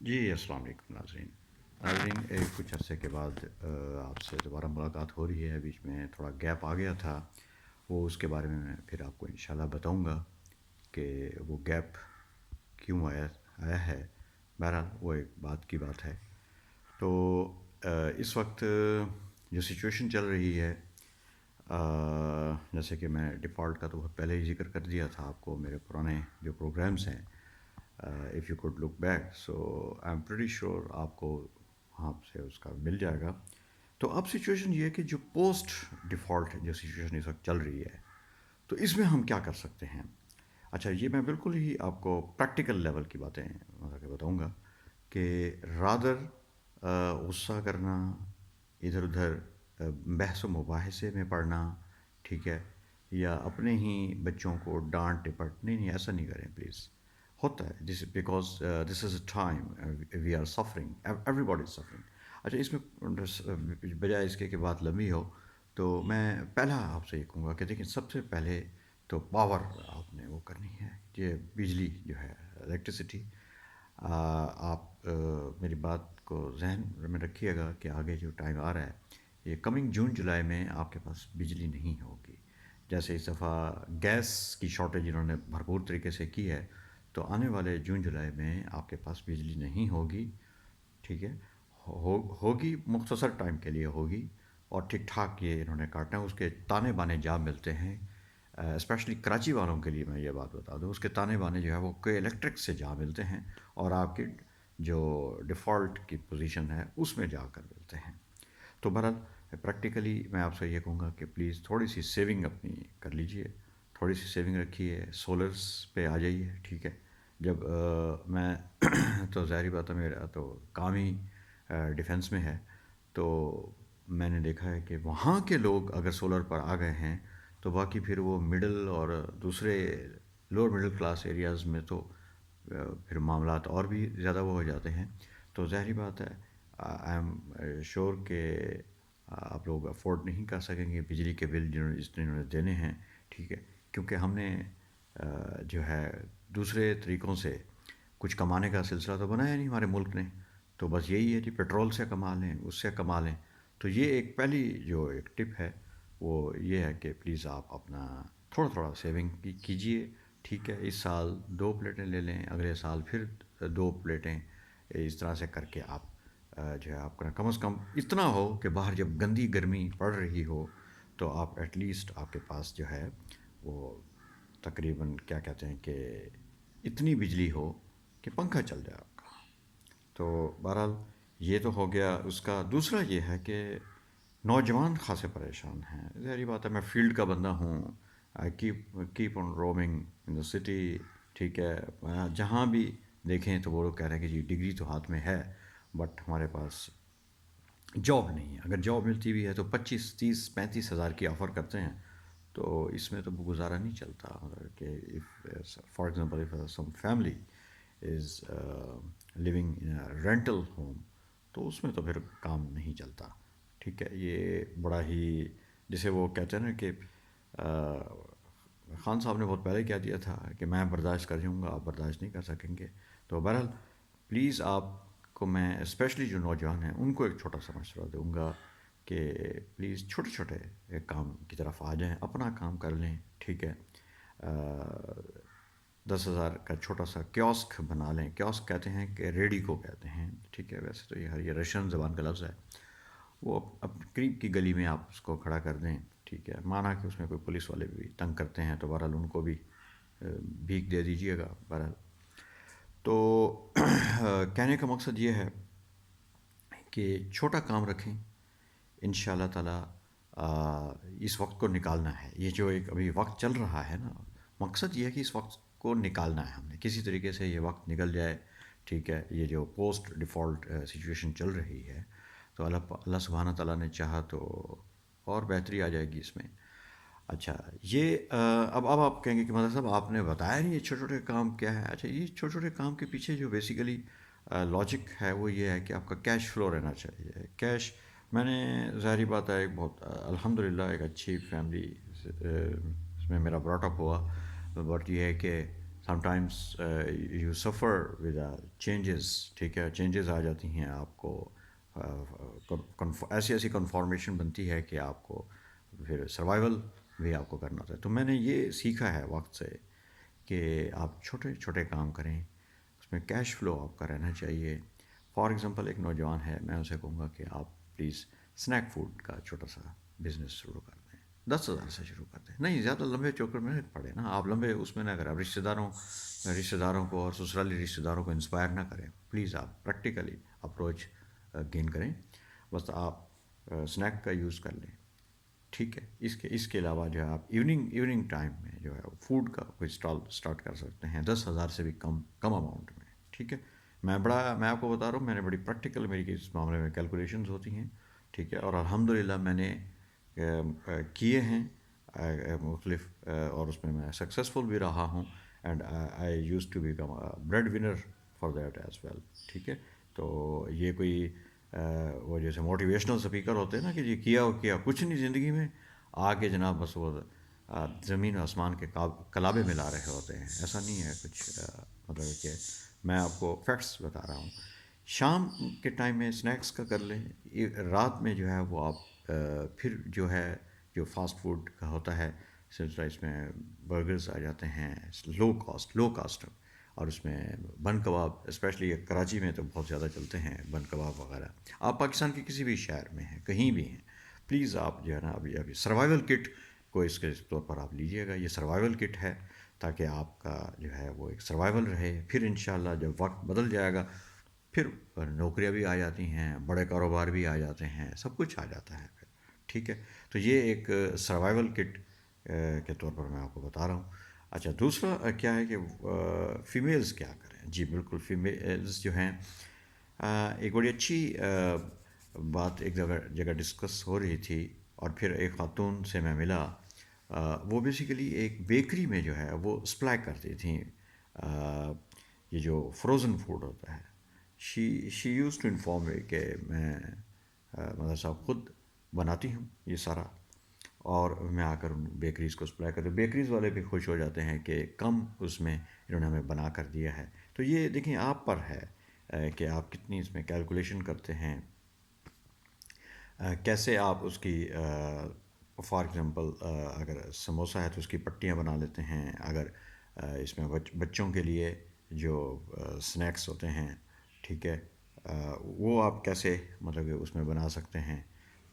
جی السلام علیکم ناظرین کچھ عرصے کے بعد آپ سے دوبارہ ملاقات ہو رہی ہے. بیچ میں تھوڑا گیپ آ گیا تھا، وہ اس کے بارے میں پھر آپ کو انشاءاللہ بتاؤں گا کہ وہ گیپ کیوں آیا ہے. بہرحال وہ ایک بات کی بات ہے. تو اس وقت جو سچویشن چل رہی ہے، جیسے کہ میں ڈیفالٹ کا تو بہت پہلے ہی ذکر کر دیا تھا آپ کو. میرے پرانے جو پروگرامز ہیں، if you could look back, so I am pretty sure آپ کو وہاں سے اس کا مل جائے گا. تو اب سچویشن یہ ہے کہ جو پوسٹ ڈیفالٹ جو سچویشن اس وقت چل رہی ہے، تو اس میں ہم کیا کر سکتے ہیں. اچھا، یہ میں بالکل ہی آپ کو پریکٹیکل لیول کی باتیں مطلب کہ بتاؤں گا کہ رادر غصہ کرنا، ادھر ادھر بحث و مباحثے میں پڑھنا، ٹھیک ہے، یا اپنے ہی بچوں کو ڈانٹ ٹپٹ، نہیں ایسا نہیں کریں پلیز. ہوتا ہے this because this is a time we are suffering, everybody is suffering. اچھا، اس میں بجائے اس کے کہ بات لمبی ہو، تو میں پہلا آپ سے یہ کہوں گا کہ دیکھیں، سب سے پہلے تو پاور آپ نے وہ کرنی ہے، یہ بجلی جو ہے، الیکٹریسٹی. آپ میری بات کو ذہن میں رکھیے گا کہ آگے جو ٹائم آ رہا ہے، یہ کمنگ جون جولائی میں آپ کے پاس بجلی نہیں ہوگی. جیسے اس دفعہ گیس کی شارٹیج انہوں نے بھرپور طریقے سے کی ہے، تو آنے والے جون جولائی میں آپ کے پاس بجلی نہیں ہوگی. ٹھیک ہے، ہوگی مختصر ٹائم کے لیے ہوگی، اور ٹھیک ٹھاک یہ انہوں نے کاٹنا ہے. اس کے تانے بانے جا ملتے ہیں، اسپیشلی کراچی والوں کے لیے میں یہ بات بتا دوں، اس کے تانے بانے جو ہے وہ کوئی الیکٹرک سے جا ملتے ہیں، اور آپ کی جو ڈیفالٹ کی پوزیشن ہے اس میں جا کر ملتے ہیں. تو بہرحال پریکٹیکلی میں آپ سے یہ کہوں گا کہ پلیز تھوڑی سی سیونگ اپنی کر لیجئے، تھوڑی سی سیونگ رکھیے، سولرس پہ آ جائیے. ٹھیک ہے، جب میں تو ظاہری بات ہے، میرا تو کام ہی ڈیفنس میں ہے، تو میں نے دیکھا ہے کہ وہاں کے لوگ اگر سولر پر آ گئے ہیں تو باقی پھر وہ مڈل اور دوسرے لوور مڈل کلاس ایریاز میں تو پھر معاملات اور بھی زیادہ وہ ہو جاتے ہیں. تو ظاہری بات ہے، آئی ایم شیور کہ آپ لوگ افورڈ نہیں کر سکیں گے بجلی کے بل جنہوں نے دینے ہیں. ٹھیک ہے، کیونکہ ہم نے جو ہے دوسرے طریقوں سے کچھ کمانے کا سلسلہ تو بنایا نہیں ہمارے ملک نے. تو بس یہی ہے کہ پیٹرول سے کما لیں، اس سے کما لیں. تو یہ ایک پہلی جو ایک ٹپ ہے وہ یہ ہے کہ پلیز آپ اپنا تھوڑا تھوڑا سیونگ کیجئے. ٹھیک ہے، اس سال 2 پلیٹیں لے لیں، اگلے سال پھر 2 پلیٹیں، اس طرح سے کر کے آپ جو ہے آپ کا کم از کم اتنا ہو کہ باہر جب گندی گرمی پڑ رہی ہو تو آپ ایٹ لیسٹ آپ کے پاس جو ہے وہ تقریباً کیا کہتے ہیں کہ اتنی بجلی ہو کہ پنکھا چل جائے آپ کا. تو بہرحال یہ تو ہو گیا. اس کا دوسرا یہ ہے کہ نوجوان خاصے پریشان ہیں. ظاہری بات ہے، میں فیلڈ کا بندہ ہوں، I keep on roaming in the city. ٹھیک ہے، جہاں بھی دیکھیں تو وہ لوگ کہہ رہے ہیں کہ جی ڈگری تو ہاتھ میں ہے، بٹ ہمارے پاس جاب نہیں ہے. اگر جاب ملتی بھی ہے تو 25 30 35 ہزار کی آفر کرتے ہیں، تو اس میں تو گزارا نہیں چلتا. کہ for example if some family is living in rental home, تو اس میں تو پھر کام نہیں چلتا. ٹھیک ہے، یہ بڑا ہی جسے وہ کہتے ہیں نا کہ خان صاحب نے بہت پہلے کہہ دیا تھا کہ میں برداشت کر جاؤں گا، آپ برداشت نہیں کر سکیں گے. تو بہرحال پلیز آپ کو میں اسپیشلی جو نوجوان ہیں ان کو ایک چھوٹا سا مشورہ دوں گا کہ پلیز چھوٹے چھوٹے کام کی طرف آ جائیں، اپنا کام کر لیں. ٹھیک ہے، 10,000 کا چھوٹا سا کیوسک بنا لیں. کیوسک کہتے ہیں کہ ریڈی کو کہتے ہیں. ٹھیک ہے، ویسے تو یہ رشین زبان کا لفظ ہے. وہ قریب کی گلی میں آپ اس کو کھڑا کر دیں. ٹھیک ہے، مانا کہ اس میں کوئی پولیس والے بھی تنگ کرتے ہیں تو بہرحال ان کو بھی بھیک دے دیجیے گا. بہرحال تو کہنے کا مقصد یہ ہے کہ چھوٹا کام رکھیں، ان شاء اللہ تعالیٰ اس وقت کو نکالنا ہے. یہ جو ایک ابھی وقت چل رہا ہے نا، مقصد یہ ہے کہ اس وقت کو نکالنا ہے. ہم نے کسی طریقے سے یہ وقت نکل جائے. ٹھیک ہے، یہ جو پوسٹ ڈیفالٹ سچویشن چل رہی ہے، تو اللہ سبحانہ تعالیٰ نے چاہا تو اور بہتری آ جائے گی اس میں. اچھا، یہ اب آپ کہیں گے کہ مطلب صاحب آپ نے بتایا نہیں یہ چھوٹے چھوٹے کام کیا ہے. اچھا، یہ چھوٹے چھوٹے کام کے پیچھے جو بیسیکلی لاجک ہے وہ یہ ہے کہ آپ کا کیش فلو رہنا چاہیے. کیش، میں نے ظاہری بات ہے ایک بہت الحمدللہ ایک اچھی فیملی اس میں میرا براٹ اپ ہوا، بٹ یہ ہے کہ some times you suffer with changes, ٹھیک ہے، چینجز آ جاتی ہیں آپ کو، ایسی ایسی کنفارمیشن بنتی ہے کہ آپ کو پھر سروائیول بھی آپ کو کرنا ہوتا ہے. تو میں نے یہ سیکھا ہے وقت سے کہ آپ چھوٹے چھوٹے کام کریں، اس میں کیش فلو آپ کا رہنا چاہیے. فار ایگزامپل ایک نوجوان ہے، میں اسے کہوں گا کہ آپ پلیز اسنیک فوڈ کا چھوٹا سا بزنس شروع کر دیں، 10,000 سے شروع کر دیں. نہیں زیادہ لمبے چوکر میں پڑے نا، آپ لمبے اس میں نہ کریں. آپ رشتہ داروں کو اور سسرالی رشتہ داروں کو انسپائر نہ کریں. پلیز آپ پریکٹیکلی اپروچ گین کریں. بس آپ اسنیک کا یوز کر لیں، ٹھیک ہے. اس کے علاوہ جو ہے آپ ایوننگ ٹائم میں جو ہے فوڈ کا کوئی اسٹال اسٹارٹ کر سکتے ہیں 10,000 سے بھی کم اماؤنٹ میں، ٹھیک ہے. میں آپ کو بتا رہا ہوں، میں نے بڑی پریکٹیکل میری اس معاملے میں کیلکولیشنز ہوتی ہیں، ٹھیک ہے. اور الحمدللہ میں نے کیے ہیں مختلف، اور اس میں سکسیزفل بھی رہا ہوں. And I use to become breadwinner for that as well, ٹھیک ہے. تو یہ کوئی وہ جیسے موٹیویشنل اسپیکر ہوتے ہیں نا کہ یہ کیا کچھ نہیں زندگی میں، آگے جناب بس وہ زمین و آسمان کے کلابے ملا رہے ہوتے ہیں. ایسا نہیں ہے کچھ، مطلب کہ میں آپ کو فیکٹس بتا رہا ہوں. شام کے ٹائم میں اسنیکس کا کر لیں. رات میں جو ہے وہ آپ پھر جو ہے جو فاسٹ فوڈ کا ہوتا ہے سلسلہ، اس میں برگرز آ جاتے ہیں لو کاسٹ، اور اس میں بن کباب، اسپیشلی کراچی میں تو بہت زیادہ چلتے ہیں بن کباب وغیرہ. آپ پاکستان کے کسی بھی شہر میں ہیں، کہیں بھی ہیں، پلیز آپ جو ہے نا ابھی سروائیول کٹ کو اس کے طور پر آپ لیجئے گا. یہ سروائیول کٹ ہے تاکہ آپ کا جو ہے وہ ایک سروائیول رہے. پھر انشاءاللہ جب وقت بدل جائے گا پھر نوکریاں بھی آ جاتی ہیں، بڑے کاروبار بھی آ جاتے ہیں، سب کچھ آ جاتا ہے پھر، ٹھیک ہے. تو یہ ایک سروائیول کٹ کے طور پر میں آپ کو بتا رہا ہوں. اچھا، دوسرا کیا ہے کہ فیمیلز کیا کریں. جی بالکل، فیمیلز جو ہیں، ایک بڑی اچھی بات ایک جگہ ڈسکس ہو رہی تھی، اور پھر ایک خاتون سے میں ملا. وہ بیسیکلی ایک بیکری میں جو ہے وہ سپلائی کرتی تھیں یہ جو فروزن فوڈ ہوتا ہے. شی یوز ٹو انفارم می کہ میں مدر صاحب خود بناتی ہوں یہ سارا، اور میں آ کر ان بیکریز کو سپلائی کرتا ہوں. بیکریز والے بھی خوش ہو جاتے ہیں کہ کم اس میں انہوں نے ہمیں بنا کر دیا ہے. تو یہ دیکھیں آپ پر ہے کہ آپ کتنی اس میں کیلکولیشن کرتے ہیں، کیسے آپ اس کی فار ایگزامپل اگر سموسہ ہے تو اس کی پٹیاں بنا لیتے ہیں. اگر اس میں بچوں کے لیے جو سنیکس ہوتے ہیں، ٹھیک ہے، وہ آپ کیسے مطلب کہ اس میں بنا سکتے ہیں.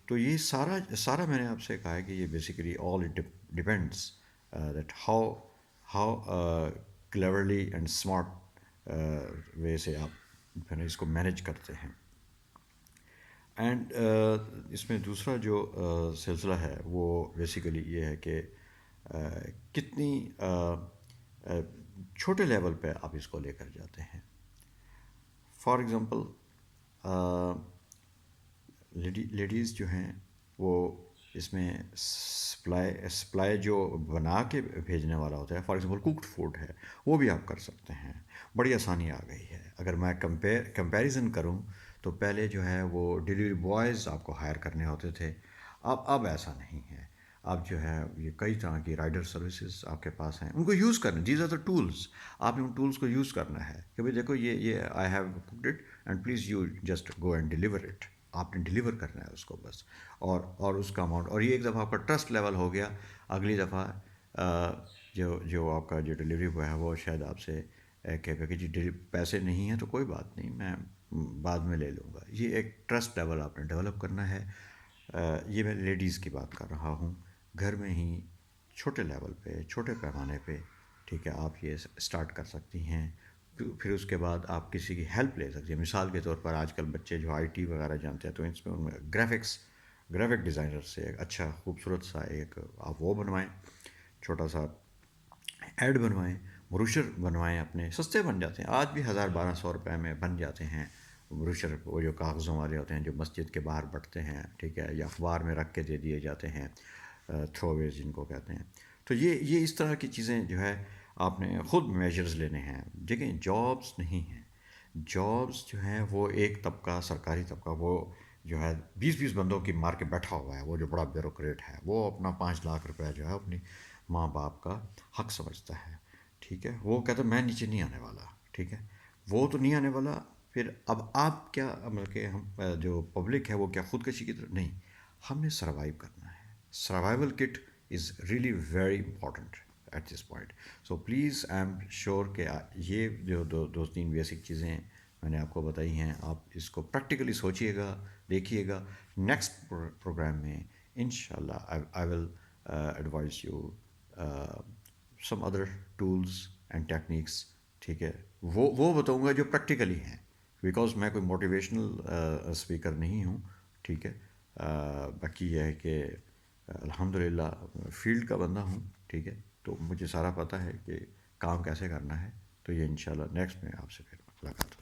تو یہ سارا میں نے آپ سے کہا ہے کہ یہ basically all it depends that how cleverly and smart way سے آپ پھر اس کو مینیج کرتے ہیں. اینڈ اس میں دوسرا جو سلسلہ ہے وہ بیسیکلی یہ ہے کہ کتنی چھوٹے لیول پہ آپ اس کو لے کر جاتے ہیں. فار ایگزامپل لیڈیز جو ہیں وہ اس میں سپلائی جو بنا کے بھیجنے والا ہوتا ہے، فار ایگزامپل کوکڈ فوڈ ہے، وہ بھی آپ کر سکتے ہیں. بڑی آسانی آ گئی ہے. اگر میں کمپیریزن کروں تو پہلے جو ہے وہ ڈیلیوری بوائز آپ کو ہائر کرنے ہوتے تھے. اب ایسا نہیں ہے. اب جو ہے یہ کئی طرح کی رائڈر سروسز آپ کے پاس ہیں، ان کو یوز کرنا. These are the tools. آپ نے ان ٹولس کو یوز کرنا ہے کہ بھائی دیکھو یہ I have cooked it and please you just go and deliver it. آپ نے ڈیلیور کرنا ہے اس کو بس، اور اس کا اماؤنٹ. اور یہ ایک دفعہ آپ کا ٹرسٹ لیول ہو گیا، اگلی دفعہ جو آپ کا جو ڈیلیوری بوائے ہے وہ شاید آپ سے کہے گا کہ جی پیسے نہیں ہیں تو کوئی بات نہیں، میں بعد میں لے لوں گا. یہ ایک ٹرسٹ لیول آپ نے ڈیولپ کرنا ہے. یہ میں لیڈیز کی بات کر رہا ہوں. گھر میں ہی چھوٹے لیول پہ، چھوٹے پیمانے پہ، ٹھیک ہے، آپ یہ اسٹارٹ کر سکتی ہیں. پھر اس کے بعد آپ کسی کی ہیلپ لے سکتے ہیں. مثال کے طور پر آج کل بچے جو آئی ٹی وغیرہ جانتے ہیں تو اس میں ان میں گرافک ڈیزائنر سے ایک اچھا خوبصورت سا ایک آپ وہ بنوائیں، چھوٹا سا ایڈ بنوائیں، بروشر بنوائیں. اپنے سستے بن جاتے ہیں آج بھی، 1,000-1,200 روپے میں بن جاتے ہیں بروشر. وہ جو کاغذوں والے ہوتے ہیں جو مسجد کے باہر بٹتے ہیں، ٹھیک ہے، یا اخبار میں رکھ کے دے دیے جاتے ہیں، تھرو ویز جن کو کہتے ہیں. تو یہ اس طرح کی چیزیں جو ہے آپ نے خود میجرز لینے ہیں. دیکھیں جابس نہیں ہیں. جابس جو ہیں وہ ایک طبقہ، سرکاری طبقہ، وہ جو ہے 20 بندوں کی مار کے بیٹھا ہوا ہے. وہ جو بڑا بیوروکریٹ ہے وہ اپنا 5 لاکھ روپے جو ہے اپنی ماں باپ کا حق سمجھتا ہے. ٹھیک ہے، وہ کہتا میں نیچے نہیں آنے والا، ٹھیک ہے، وہ تو نہیں آنے والا. پھر اب آپ کیا مطلب کہ ہم جو پبلک ہے وہ کیا خودکشی کی طرف نہیں، ہم نے سروائیو کرنا ہے. Survival kit is really very important at this point. So please I am sure کہ یہ جو دو تین بیسک چیزیں ہیں میں نے آپ کو بتائی ہیں، آپ اس کو پریکٹیکلی سوچیے گا، دیکھیے گا. نیکسٹ پروگرام میں انشاءاللہ I will advise you some other tools and techniques. ٹھیک ہے، وہ بتاؤں گا جو پریکٹیکلی ہیں، بیکاز میں کوئی موٹیویشنل اسپیکر نہیں ہوں. ٹھیک ہے، باقی یہ ہے کہ الحمد للہ فیلڈ کا بندہ ہوں. ٹھیک ہے، تو مجھے سارا پتہ ہے کہ کام کیسے کرنا ہے. تو یہ انشاءاللہ نیکسٹ میں آپ سے پھر ملاقات ہوگی.